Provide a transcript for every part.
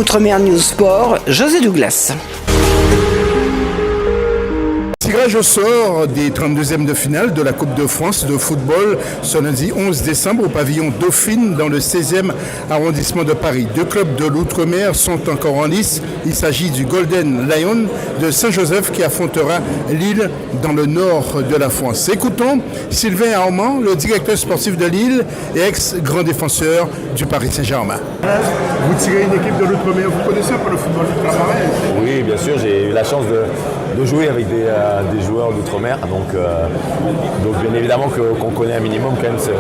Outre-mer News Sport, José Douglas. Tirage au sort des 32e de finale de la Coupe de France de football ce lundi 11 décembre au pavillon Dauphine dans le 16e arrondissement de Paris. Deux clubs de l'Outre-mer sont encore en lice. Il s'agit du Golden Lion de Saint-Joseph qui affrontera Lille dans le nord de la France. Écoutons Sylvain Armand, le directeur sportif de Lille et ex-grand défenseur du Paris Saint-Germain. Vous tirez une équipe de l'Outre-mer, vous connaissez un peu le football ultramarin? Oui, bien sûr, j'ai eu la chance de jouer avec des joueurs d'outre-mer, donc bien évidemment qu'on connaît un minimum quand même ces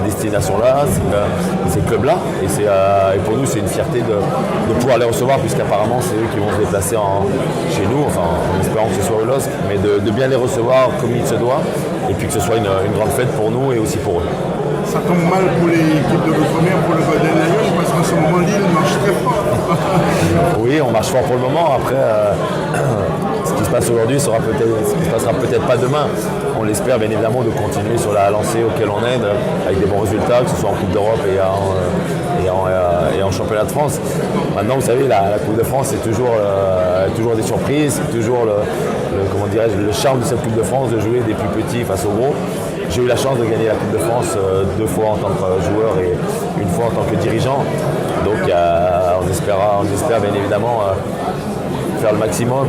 destinations-là, ces clubs-là, et pour nous c'est une fierté de pouvoir les recevoir, puisqu'apparemment c'est eux qui vont se déplacer chez nous, enfin en espérant que ce soit au LOSC, mais de bien les recevoir comme il se doit, et puis que ce soit une grande fête pour nous et aussi pour eux. Ça tombe mal pour l'équipe de l'Outre-mer, pour le Golden Lion, parce qu'en ce moment Lille marche très fort. Oui, on marche fort pour le moment. Après, ce qui se passe aujourd'hui ce qui se passera peut-être pas demain. On l'espère bien évidemment de continuer sur la lancée auquel on est, avec des bons résultats, que ce soit en Coupe d'Europe et en Championnat de France. Maintenant, vous savez, la Coupe de France, c'est toujours des surprises, c'est toujours le charme de cette Coupe de France, de jouer des plus petits face aux gros. J'ai eu la chance de gagner la Coupe de France 2 fois en tant que joueur et une fois en tant que dirigeant. Donc on espère bien évidemment faire le maximum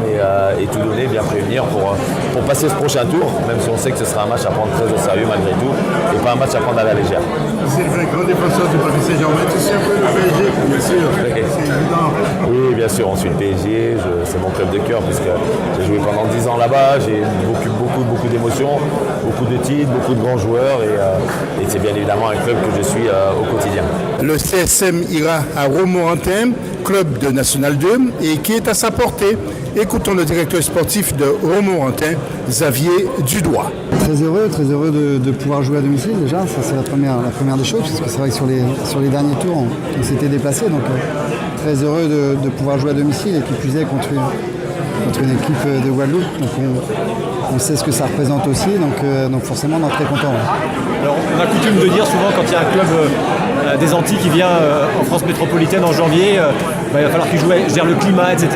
et tout donner, bien prévenir pour passer ce prochain tour, même si on sait que ce sera un match à prendre très au sérieux malgré tout, et pas un match à prendre à la légère. C'est le grand défenseur du Paris Saint-Germain, tu sais un peu le PSG, bien sûr, c'est évident. Oui, bien sûr, on suit le PSG, c'est mon club de cœur, puisque j'ai joué pendant 10 ans là-bas, j'ai beaucoup d'émotions, beaucoup de titres, beaucoup de grands joueurs, et c'est bien évidemment un club que je suis au quotidien. Le CSM ira à Romorantin, club de National 2, et qui est à sa portée. Écoutons le directeur sportif de Romorantin, Xavier Dudois. Très heureux de pouvoir jouer à domicile déjà, ça c'est la première des choses, parce que c'est vrai que sur les derniers tours on s'était déplacé, donc très heureux de pouvoir jouer à domicile, et qui plus est contre une équipe de Guadeloupe, donc on sait ce que ça représente aussi, donc forcément on est très content. Alors on a coutume de dire souvent quand il y a un club des Antilles qui vient en France métropolitaine en janvier, il va falloir qu'il gère le climat, etc.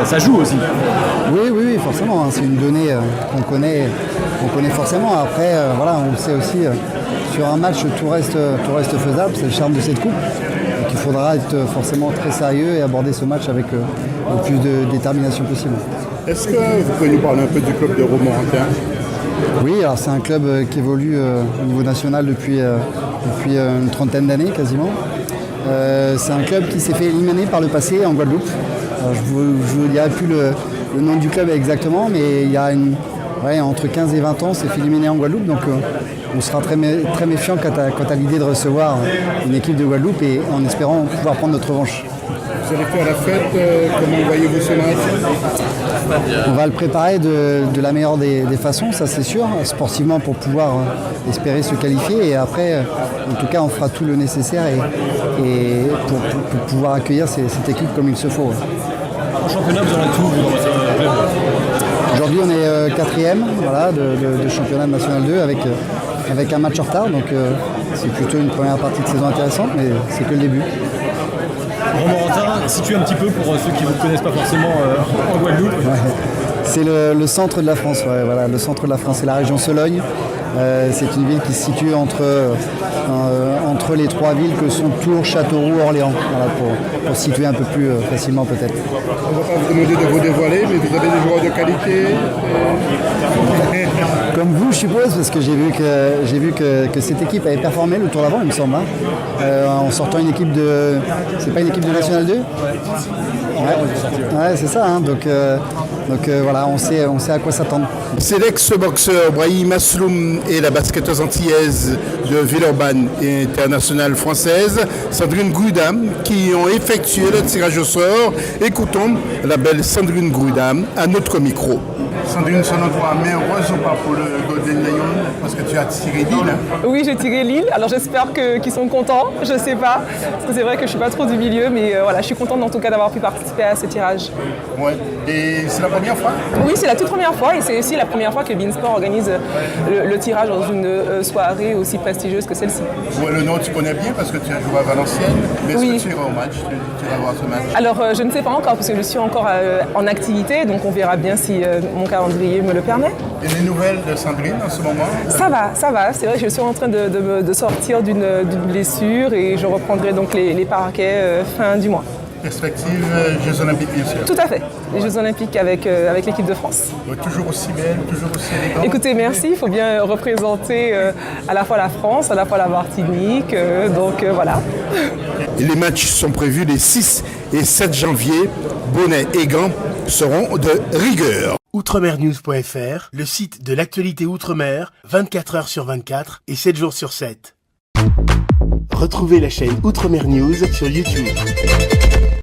Ça joue aussi. Oui, forcément, c'est une donnée qu'on connaît forcément. Après, on sait aussi, sur un match, tout reste faisable, c'est le charme de cette coupe. Donc il faudra être forcément très sérieux et aborder ce match avec le plus de détermination possible. Est-ce que vous pouvez nous parler un peu du club de Romorantin? Oui, alors c'est un club qui évolue au niveau national depuis une trentaine d'années quasiment. C'est un club qui s'est fait éliminer par le passé en Guadeloupe. Alors, je ne dirai plus le nom du club exactement, mais il y a entre 15 et 20 ans, c'est fait éliminer en Guadeloupe. Donc on sera très méfiant quant à l'idée de recevoir une équipe de Guadeloupe, et en espérant pouvoir prendre notre revanche. Vous allez faire la fête, comment voyez-vous ce match? On va le préparer de la meilleure des façons, ça c'est sûr, sportivement, pour pouvoir espérer se qualifier, et après, en tout cas, on fera tout le nécessaire et pour pouvoir accueillir cette équipe comme il se faut. En championnat, vous en êtes où dans votre club? Aujourd'hui, on est 4e de championnat national 2 avec un match en retard, donc c'est plutôt une première partie de saison intéressante, mais c'est que le début. Romorantin, situé un petit peu pour ceux qui ne vous connaissent pas forcément en Guadeloupe. Ouais. C'est le centre de la France, le centre de la France, c'est la région Sologne. C'est une ville qui se situe entre les trois villes que sont Tours, Châteauroux, Orléans, pour situer un peu plus facilement peut-être. On ne va pas vous demander de vous dévoiler, mais vous avez des joueurs de qualité. Comme vous, je suppose, parce que j'ai vu que cette équipe avait performé le tour d'avant, il me semble, en sortant une équipe de... C'est pas une équipe de National 2 ? Ouais, c'est ça, donc on sait à quoi s'attendre. C'est l'ex-boxeur Brahim Asloum et la basketteuse antillaise de Villeurbanne et internationale française, Sandrine Grudam, qui ont effectué le tirage au sort. Écoutons la belle Sandrine Grudam à notre micro. Sandrine, selon toi, main heureuse ou pas pour le Golden Lion, parce que tu as tiré Lille? Oui, j'ai tiré Lille. Alors j'espère qu'ils sont contents, je sais pas. Parce que c'est vrai que je suis pas trop du milieu, mais je suis contente en tout cas d'avoir pu participer à ce tirage. Ouais. Et c'est la première première fois? Oui, c'est la toute première fois et c'est aussi la première fois que Beansport organise le tirage dans une soirée aussi prestigieuse que celle-ci. Ouais, le nom, tu connais bien parce que tu as joué à Valenciennes, mais Oui. est-ce que tu iras au match? Tu vas voir ce match? Alors, je ne sais pas encore parce que je suis encore en activité, donc on verra bien si mon calendrier me le permet. Et les nouvelles de Sandrine en ce moment? Ça va. C'est vrai que je suis en train de sortir d'une blessure et je reprendrai donc les parquets fin du mois. Perspective Jeux Olympiques, bien sûr. Tout à fait. Les Jeux Olympiques avec l'équipe de France. Ouais, toujours aussi belle, toujours aussi élégante. Écoutez, merci. Il faut bien représenter à la fois la France, à la fois la Martinique. Donc voilà. Et les matchs sont prévus les 6 et 7 janvier. Bonnets et gants seront de rigueur. Outremernews.fr, le site de l'actualité Outre-mer, 24 heures sur 24 et 7 jours sur 7. Retrouvez la chaîne Outremer News sur YouTube.